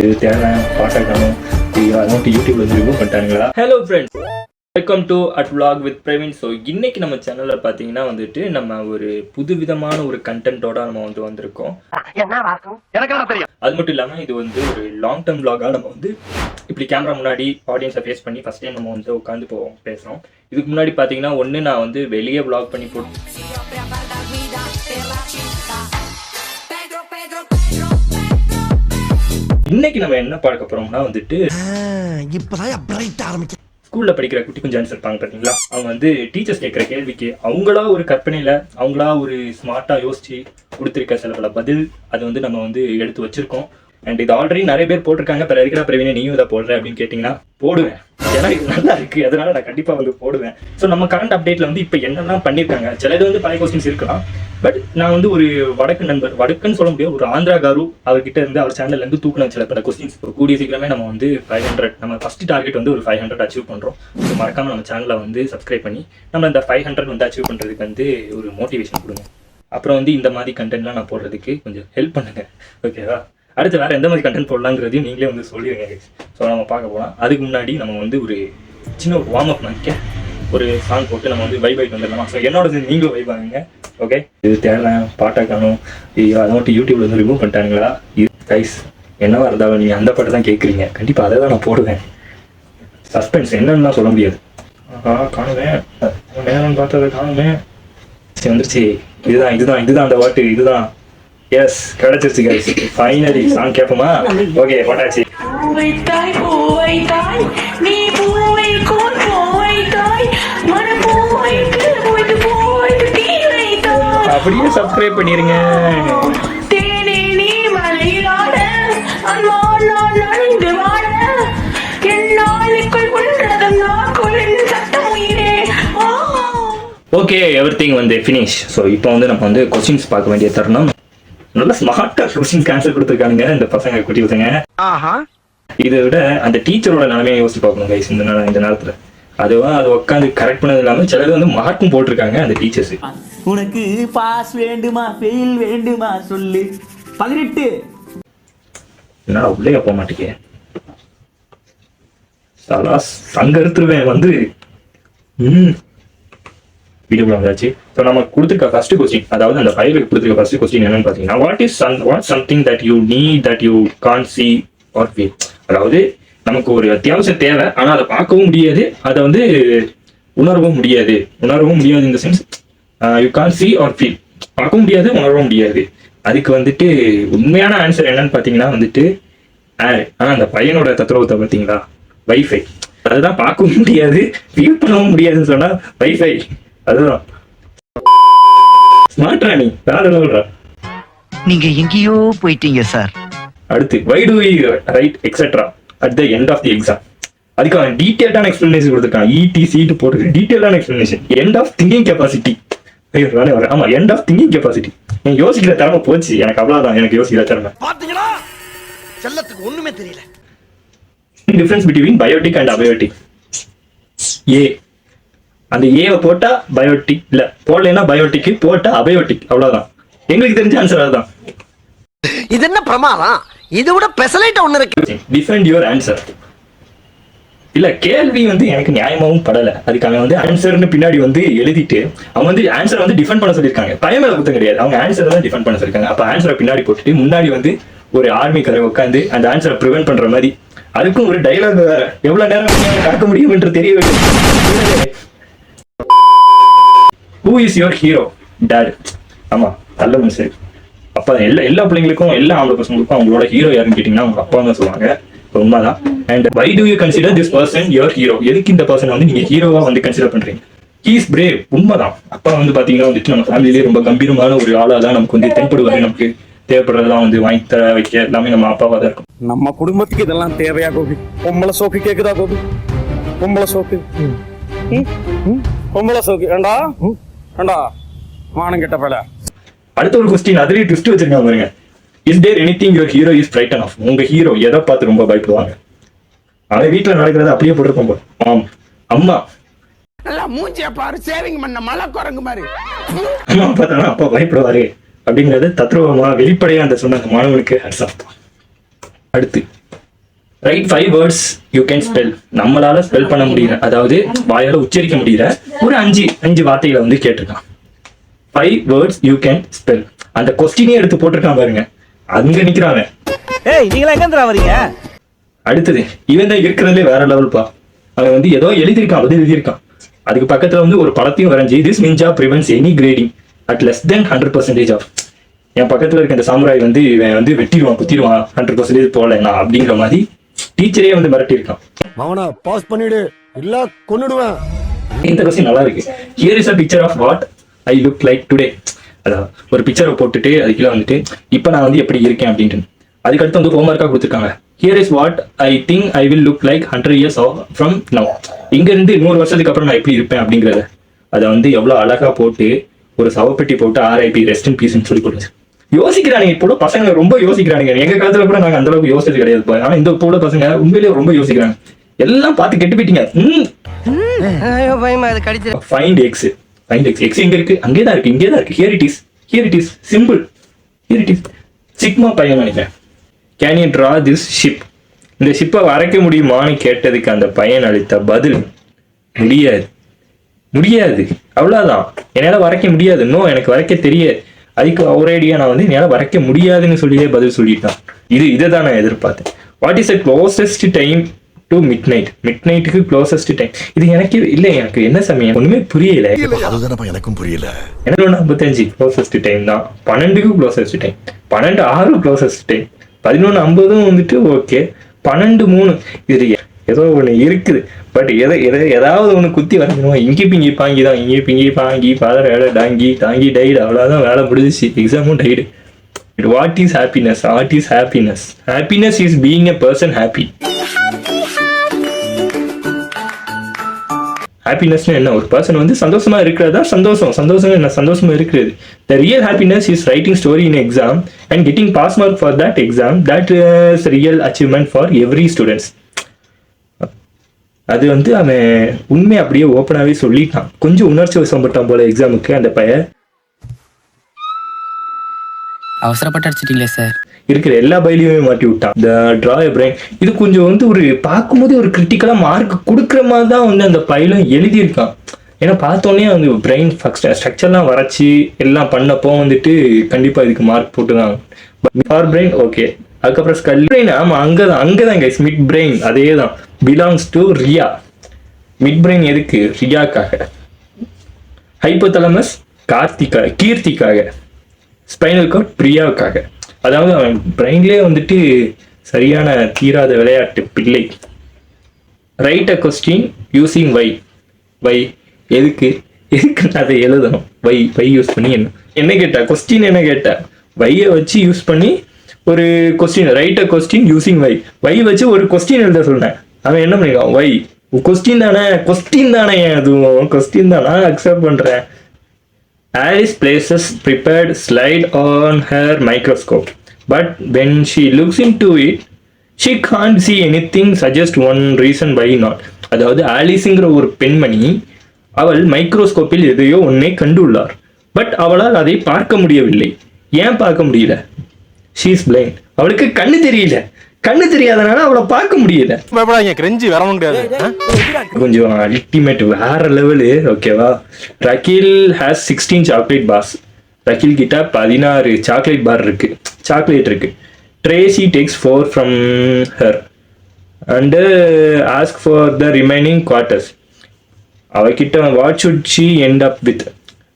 இது தேவை பாட்டாக்கணும் அதான் யூடியூப்ல வந்து ரிமூவ் பண்ணிட்டானுங்களா. Hello friends, welcome to at vlog with Praveen. So இன்னைக்கு நம்ம சேனலில் பார்த்தீங்கன்னா வந்துட்டு நம்ம ஒரு புதுவிதமான ஒரு கண்டென்ட்டோட நம்ம வந்து வந்திருக்கோம். அது மட்டும் இல்லாமல் இது வந்து ஒரு லாங் டர்ம் vlog-ஆ நம்ம வந்து இப்படி கேமரா முன்னாடி ஆடியன்ஸை ஃபேஸ் பண்ணி ஃபஸ்ட் டைம் நம்ம வந்து உட்காந்து பேசுகிறோம். இதுக்கு முன்னாடி பார்த்தீங்கன்னா ஒன்று நான் வந்து வெளியே vlog பண்ணி போட்டு இன்னைக்கு நம்ம என்ன பார்க்க போறோம்னா வந்துட்டு ஸ்கூல்ல படிக்கிற குட்டி குஞ்சான்ஸ் இருப்பாங்க பார்த்தீங்களா, அவங்க வந்து டீச்சர்ஸ் கேட்குற கேள்விக்கு அவங்களா ஒரு கற்பனையில அவங்களா ஒரு ஸ்மார்ட்டா யோசிச்சு கொடுத்துருக்க சில பல பதில் அது வந்து நம்ம வந்து எடுத்து வச்சிருக்கோம். அண்ட் இது ஆல்ரெடி நிறைய பேர் போட்டிருக்காங்க. இப்போ இருக்கிற பிரவீனே நீயும் இதை போடுற அப்படின்னு கேட்டிங்கன்னா போடுவேன், ஏன்னா இது நல்லா இருக்கு, அதனால நான் கண்டிப்பா வந்து போடுவேன். ஸோ நம்ம கரண்ட் அப்டேட்ல வந்து இப்போ என்னெல்லாம் பண்ணியிருக்காங்க, சிலது வந்து பழைய கொஸ்டின்ஸ் இருக்கலாம். பட் நான் வந்து ஒரு வடக்குன்னு சொல்ல முடியாது, ஒரு ஆந்திரா காரு அவர்கிட்ட இருந்து அவர் சேனல்ல இருந்து தூக்கின சில பல கொஸ்டின்ஸ் கூடிய சீக்கிரமே நம்ம வந்து 500 நம்ம ஃபர்ஸ்ட் டார்கெட் வந்து ஒரு 500 அச்சீவ் பண்றோம். ஸோ மறக்காம நம்ம சேனலை வந்து சப்ஸ்கிரைப் பண்ணி நம்ம இந்த 500 வந்து அச்சீவ் பண்றதுக்கு வந்து ஒரு மோட்டிவேஷன் கொடுங்க. அப்புறம் வந்து இந்த மாதிரி கண்டென்ட்லாம் நான் போடுறதுக்கு கொஞ்சம் ஹெல்ப் பண்ணுங்க, ஓகேவா? அடுத்து வேறு எந்த மாதிரி கண்டென்ட் போடலாங்கிறதையும் நீங்களே வந்து சொல்லிடுங்க. ஸோ நம்ம பார்க்க போகலாம். அதுக்கு முன்னாடி நம்ம வந்து ஒரு சின்ன ஒரு வார்ம் அப் பண்ணிக்க ஒரு சாங் போட்டு நம்ம வந்து வைப் வந்துடலாமா? ஸோ என்னோட நீங்களும் வைப் ஆகுங்க, ஓகே? இது தேவை பாட்டாக்கணும் அதை மட்டும் யூடியூப்ல வந்து ரிமூவ் பண்ணிட்டானுங்களா? இது கைஸ் என்னவா இருந்தாலும் நீங்கள் அந்த பாட்டு தான் கேட்குறீங்க, கண்டிப்பாக அதை தான் நான் போடுவேன். சஸ்பென்ஸ் என்னன்னா சொல்ல முடியாது. காணுவேன் நேரம் பார்த்ததை காணுவேன். சரி வந்துருச்சு, இதுதான் அந்த பாட்டு, இதுதான். எஸ், கிடைச்சிருச்சு கைஸ், ஃபைனலி சாங் கேட்போமா? ஓகே, போட்டாச்சு. அப்படியே சப்ஸ்கிரைப் பண்ணிருங்க. ஓகே, எவ்ரிதிங் வந்து ஃபினிஷ். ஸோ இப்போ வந்து நம்ம வந்து கொஸ்டின்ஸ் பார்க்க வேண்டிய தருணம். நல்ல ஸ்மார்ட்டா கொஸ்டின் ஆன்சர் கொடுத்துருக்கானுங்க இந்த பசங்க, குட்டி பசங்க. இதை விட அந்த டீச்சரோட நிலைமையை யோசிச்சு பார்க்கணும் கைஸ். இந்த நேரத்துல அதுவா அது உட்காந்து கரெக்ட் பண்ணது இல்லாம சிலது வந்து மார்க்கும் போட்டிருக்காங்க அந்த டீச்சர்ஸ். உனக்கு பாஸ் வேண்டுமா ஃபெயில் வேண்டுமா சொல்லு. 18 என்னடா உள்ளே போக மாட்டேங்க, சலாஸ் அங்க எடுத்துருவேன் வந்து. வீடியோ வந்தாச்சு. ஸோ நம்ம கொடுத்துருக்க ஃபர்ஸ்ட் கொஸ்டின், அதாவது அந்த ஃபைலுக்கு கொடுத்துருக்க ஃபர்ஸ்ட் கொஸ்டின் என்னன்னு பார்த்தீங்கன்னா, what something that you need that you can't see or feel. அதாவது நமக்கு ஒரு அத்தியாவசியம் தேவை, ஆனால் அதை பார்க்கவும் முடியாது, அதை வந்து உணரவும் முடியாது இந்த sense you can't see or feel. பார்க்கவும் முடியாது, உணரவும் முடியாது. அதுக்கு வந்துட்டு உண்மையான ஆன்சர் என்னன்னு பார்த்தீங்கன்னா வந்துட்டு ஏர். ஆனால் அந்த பையனோட தத்துவத்தை பார்த்தீங்களா, வைஃபை. அதுதான் பார்க்கவும் முடியாது, ஃபீல் பண்ணவும் முடியாதுன்னு சொன்னா வைஃபை. அதுதான் ஸ்மார்ட் ராணி, வேற லெவல்ரா. நீங்க எங்கேயோ போயிட்டீங்க சார். அடுத்து why do we write etc at the end of the exam. அதுக்கு அவன் டீடைல்டான எக்ஸ்பிளனேஷன் கொடுத்துருக்கான். ETC போட்டு டீடைல்டான explanation. End of thinking capacity. ஆமா, எண்ட் ஆஃப் திங்கிங் கெப்பாசிட்டி. நீ யோசிக்கிற திறமை போச்சு, எனக்கு அவ்வளவுதான். எனக்கு யோசிக்கிற திறமை பாத்தீங்களா, செல்லத்துக்கு ஒண்ணுமே தெரியல. Difference between biotic and abiotic. A, அந்த ஏவை போட்டா பயோட்டிக், இல்ல போடலைன்னா பயோட்டிக், போட்டா அபயோட்டிக், அவ்வளவுதான். எங்களுக்கு தெரிஞ்ச ஆன்சர் அதுதான். இது என்ன பிரமாதம், இது விட பெசலைட் ஒண்ணு இருக்கு. Defend your answer. இல்ல கேள்வி வந்து எனக்கு நியாயமாவும் படல, அதுக்காக வந்து ஆன்சர்னு பின்னாடி வந்து எழுதிட்டு அவங்க வந்து ஆன்சர் வந்து டிஃபெண்ட் பண்ண சொல்லியிருக்காங்க. பையன் மேல குத்தம் கிடையாது, அவங்க ஆன்சரை தான் டிஃபெண்ட் பண்ண சொல்லியிருக்காங்க. அப்ப ஆன்சரை பின்னாடி போட்டுட்டு முன்னாடி வந்து ஒரு ஆர்மி கதை உட்காந்து அந்த ஆன்சரை ப்ரிவென்ட் பண்ற மாதிரி, அதுக்கும் ஒரு டைலாக் வேற. எவ்வளவு நேரம் கடக்க முடியும் என்று தெரியவில்லை. Who is your hero? Dad. ஆமா, நல்ல மனுஷன். அப்பா எல்லா பிள்ளைங்களுக்கும் எல்லா ஆம்பளை பசங்களுக்கும் அவங்களோட ஹீரோ யாருன்னு கேட்டீங்கன்னா அவங்க அப்பா தான் சொல்லுவாங்க. உண்மைதான். And why do you consider this person your hero? எதுக்கு இந்த பர்சன் வந்து நீங்க ஹீரோவா வந்து கன்சிடர் பண்றீங்க? He is brave. உண்மைதான். அப்பா வந்து பாத்தீங்கன்னா வந்துட்டு நம்ம ஃபேமிலிலேயே ரொம்ப கம்பீரமான ஒரு ஆளா தான் நமக்கு வந்து தென்படுவாரு. நமக்கு தேவைப்படுறதெல்லாம் வந்து வாங்கி தர வைக்க எல்லாமே நம்ம அப்பாவா தான் இருக்கும். நம்ம குடும்பத்துக்கு இதெல்லாம் தேவையா கோபி? பொம்பளை சோக்கு கேக்குதா கோபி? பொம்பளை சோக்கு ஏண்டா மானம் கெட்ட பல. அடுத்த ஒரு கொஸ்டின், அதுலயே ட்விஸ்ட் வச்சிருக்காங்க பாருங்க. Is there anything your hero is frightened of. உங்க ஹீரோ எதை பார்த்து ரொம்ப பயப்படுவாங்க? அவன் வீட்டுல நடக்கிறத அப்படியே போட்டிருப்போம். ஆம், அம்மா. நல்லா மூஞ்சிய பாரு, சேவிங் பண்ண மலை குரங்கு மாதிரி. அம்மா பார்த்தானா அப்பா பயப்படுவாரு அப்படிங்கிறது தத்ரூபமா வெளிப்படையா அந்த சொன்ன மாணவனுக்கு ஹட்ஸ் ஆஃப். அடுத்து right 5 words you can spell. நம்மளால ஸ்பெல் பண்ண முடியல, அதாவது வாயால உச்சரிக்க முடியல ஒரு 5 வார்த்தைகளை வந்து கேட்டிருக்கான். 5 வேர்ட்ஸ் யூ கேன் ஸ்பெல். அந்த கொஸ்டினே எடுத்து போட்டிருக்கான் பாருங்க, அங்க நிக்கிறாங்க. ஏய் நீங்களா எங்க வரீங்க? அடுத்தது இவன் தான் இருக்கிறதுலே வேற லெவல்ப்பா. அவன் வந்து ஏதோ எழுதியிருக்கான், பதில் எழுதியிருக்கான். அதுக்கு பக்கத்துல வந்து ஒரு படத்தையும் வரைஞ்சி this ninja prevents any grading at less than 100% off. என் பக்கத்துல இருக்க இந்த சாமுராய் வந்து இவன் வந்து வெட்டிடுவான், குத்திடுவான் 100% போகலண்ணா அப்படிங்கிற மாதிரி டீச்சரே வந்து மிரட்டியிருக்கான். அவனா பாஸ் பண்ணிடு இல்ல கொன்னுடுவேன். இந்த கொஸ்டின் நல்லா இருக்கு. Here is a picture of what I look like today. அதான் ஒரு பிக்சரை போட்டுட்டு அதுக்குள்ள வந்துட்டு இப்போ நான் வந்து எப்படி இருக்கேன் அப்படின்ட்டு. அதுக்கடுத்து வந்து ஹோம்ஒர்க்காக கொடுத்துருக்காங்க. Here is what I think I will look like 100 years from now. இங்க இருந்து 100 வருஷத்துக்கு அப்புறம் நான் எப்படி இருப்பேன் அப்படிங்கிறத அதை வந்து எவ்வளோ அழகா போட்டு ஒரு சவப்பெட்டி போட்டு RIP ரெஸ்ட் இன் பீஸ்ன்னு சொல்லி கொடுத்து யோசிக்கிறானுங்க. இப்போ பசங்க ரொம்ப யோசிக்கிறானுங்க. எங்க காலத்துல கூட நாங்க அந்த அளவுக்கு யோசிச்சது கிடையாது. ஆனா இந்த இப்போ பசங்க உண்மையிலேயே ரொம்ப யோசிக்கிறாங்க. எல்லாம் பார்த்து கெட்டு போயிட்டீங்க. Find x. Find x. X எங்க இருக்கு? அங்கே தான் இருக்கு, இங்கே தான் இருக்கு. Here it is simple. Here it is. Sigma பையன் நினைக்கிறேன். Can you draw this ship? இந்த ஷிப்பை வரைக்க முடியுமான்னு கேட்டதுக்கு அந்த பையன் அளித்த பதில் முடியாது. அவ்வளவுதான், என்னால வரைக்க முடியாது. இன்னும் எனக்கு வரைக்க தெரியாது. அதுக்கு ஒரேடியா நான் வந்து என்னால வரைக்க முடியாதுன்னு சொல்லியே பதில் சொல்லிட்டான். இதை தான் நான் எதிர்பார்த்தேன். What is the closest time to midnight? மிட்நைட்டுக்கு க்ளோசஸ்ட் டைம் இது எனக்கு இல்லை. எனக்கு என்ன சமயம் ஒண்ணுமே புரியல. எனக்கும் புரியல. 11:55 க்ளோசஸ்ட் டைம் தான். 12க்கு க்ளோசஸ்ட் டைம். 12:06 closest time. 11:50 வந்துட்டு ஓகே. 12:03 இது ஏதோ ஒண்ணு இருக்குது. பட் ஏதாவது ஒண்ணு குத்தி வரைக்கணும். இங்கி பிங்கி பாங்கி தான். இங்கி பிங்கி பாங்கி ஃபாதர் வேலை டாங்கி டாங்கி டைடு. அவ்வளவுதான், வேலை முடிஞ்சிச்சு. எக்ஸாமும் tied. What is happiness? What is happiness? Happiness is being a person happy. ஹாப்பினஸ்னா என்ன? ஒரு பர்சன் வந்து சந்தோஷமா இருக்கிறதா சந்தோஷம். சந்தோஷம் என்ன? சந்தோஷமா இருக்கிறது. The real happiness is writing story in exam and getting pass mark for that exam. That is real achievement for every students. அது வந்து அவன் உண்மை அப்படியே ஓப்பனாகவே சொல்லிட்டான். கொஞ்சம் உணர்ச்சி வசப்பட்டான் போல எக்ஸாமுக்கு அந்த பையன். அவசரப்பட்டு அடிச்சிட்டீங்களே சார். இருக்கிற எல்லா பயிலையுமே மாட்டி விட்டான். த ட்ரா எ பிரெயின். இது கொஞ்சம் வந்து ஒரு பார்க்கும்போது ஒரு கிரிட்டிக்கலா மார்க் கொடுக்குற மாதிரி தான் வந்து அந்த பயிலும் எழுதியிருக்கான். ஏன்னா பார்த்தோன்னே வந்து பிரெயின் ஸ்ட்ரக்சர்லாம் வரைச்சி எல்லாம் பண்ணப்போ வந்துட்டு கண்டிப்பா இதுக்கு மார்க் போட்டுதான். For brain okay. அதுக்கப்புறம் ஸ்கல் பிரெயின். ஆமா, அங்கதான் கைஸ் மிட் பிரெயின். அதே தான் belongs to Riya. Mid brain எதுக்கு? ரியாக்காக. ஹைப்போதலமஸ் கீர்த்திக்காக. ஸ்பைனல் கார்ட் பிரியாவுக்காக. அதாவது அவன் பிரெயின்லேயே வந்துட்டு சரியான தீராத விளையாட்டு பிள்ளை. Write a question using why. எதுக்கு அதை எழுதணும்? வை யூஸ் பண்ணி என்ன கேட்டா? கொஸ்டின் என்ன கேட்டா? வையை வச்சு யூஸ் பண்ணி ஒரு question. Write a question using why வச்சு ஒரு கொஸ்டின் எழுத சொன்னேன். அவன் என்ன பண்ணிருக்கான்? வை கொஸ்டின் தானே அதுவும் கொஸ்டின் தானா? அக்செப்ட் பண்றேன். Alice places prepared slide on her microscope, but when she looks into it, she can't see anything. Suggest one reason why not. அதாவது ஆலிஸ்ங்கிற ஒரு பெண்மணி அவள் மைக்ரோஸ்கோப்பில் எதையோ ஒன்றை கண்டுள்ளார். பட் அவளால் அதை பார்க்க முடியவில்லை. ஏன் பார்க்க முடியல? She is blind. அவளுக்கு கண்ணு தெரியல. கண்ணு தெரியாதனால அவளை பார்க்க முடியல. கொஞ்சம் அல்டிமேட் வேற லெவலு. ஓகேவா? Rachel has 16 chocolate bars. Rachel கிட்ட 16 சாக்லேட் பார் இருக்கு. சாக்லேட் இருக்கு. Tracy takes 4 from her and ask for the remaining quarters. அவகிட்ட what should she end up with?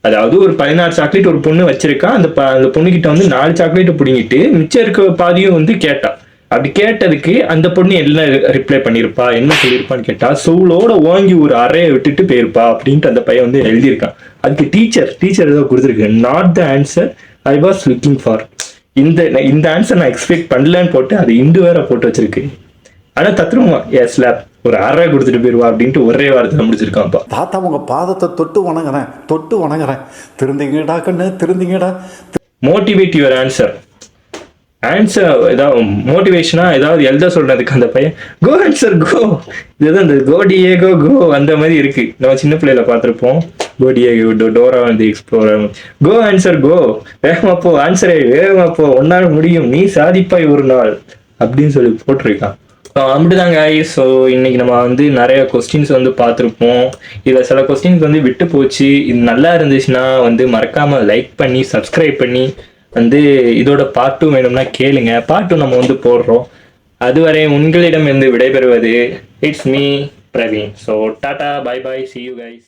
அதாவது ஒரு 16 சாக்லேட் ஒரு பொண்ணு வச்சிருக்கா. அந்த பொண்ணுகிட்ட வந்து 4 சாக்லேட்டை பிடிங்கிட்டு மிச்சம் இருக்க பாதியும் வந்து கேட்டா. அப்படி கேட்டதுக்கு அந்த பொண்ணு என்ன ரிப்ளை பண்ணியிருப்பா, என்ன சொல்லியிருப்பான்னு கேட்டா, சோளோட வாங்கி ஒரு அறையை விட்டுட்டு போயிருப்பா அப்படின்ட்டு அந்த பையன் வந்து எழுதியிருக்கான். அதுக்கு டீச்சர் ஏதோ கொடுத்துருக்கு. Not the answer I was looking for. இந்த ஆன்சர் நான் எக்ஸ்பெக்ட் பண்ணலன்னு போட்டு அது இண்டு வேற போட்டு வச்சிருக்கு. ஆனா தத்ரூமா எஸ் லேப் ஒரு அறை கொடுத்துட்டு போயிருவா அப்படின்ட்டு ஒரே வாரத்தில் முடிச்சிருக்கான்ப்பா. தாத்தா உங்க பாதத்தை தொட்டு வணங்குறேன். திருந்திங்கடா கண்ணு, திருந்திங்கடா. மோட்டிவேட் யுவர் ஆன்சர் ஏதாவது மோட்டிவேஷனா ஏதாவது எழுத சொல்றதுக்கு அந்த பையன் கோ ஆன்சர் கோ. இதுதான் இந்த கோடியேகோ கோ அந்த மாதிரி இருக்கு. நம்ம சின்ன பிள்ளையில பார்த்துருப்போம். கோடியேகோ டோரா வந்து எக்ஸ்ப்ளோரர். கோ ஆன்சர் கோ. வேகமா போ, ஆன்சரே வேகமா போ, ஒன்னால முடியும், நீ சாதிப்பாய் ஒரு நாள் அப்படின்னு சொல்லி போட்டிருக்கான். அப்படிதாங்க. ஸோ இன்னைக்கு நம்ம வந்து நிறைய கொஸ்டின்ஸ் வந்து பார்த்துருப்போம். இதில் சில கொஸ்டின்ஸ் வந்து விட்டு போச்சு. இது நல்லா இருந்துச்சுன்னா வந்து மறக்காம லைக் பண்ணி சப்ஸ்கிரைப் பண்ணி வந்து இதோட பார்ட் 2 வேணும்னா கேளுங்க. பார்ட் 2 நம்ம வந்து போடுறோம். அதுவரை உங்களிடமிருந்து விடைபெறுவது it's me Praveen. So ta-ta, bye bye, see you guys.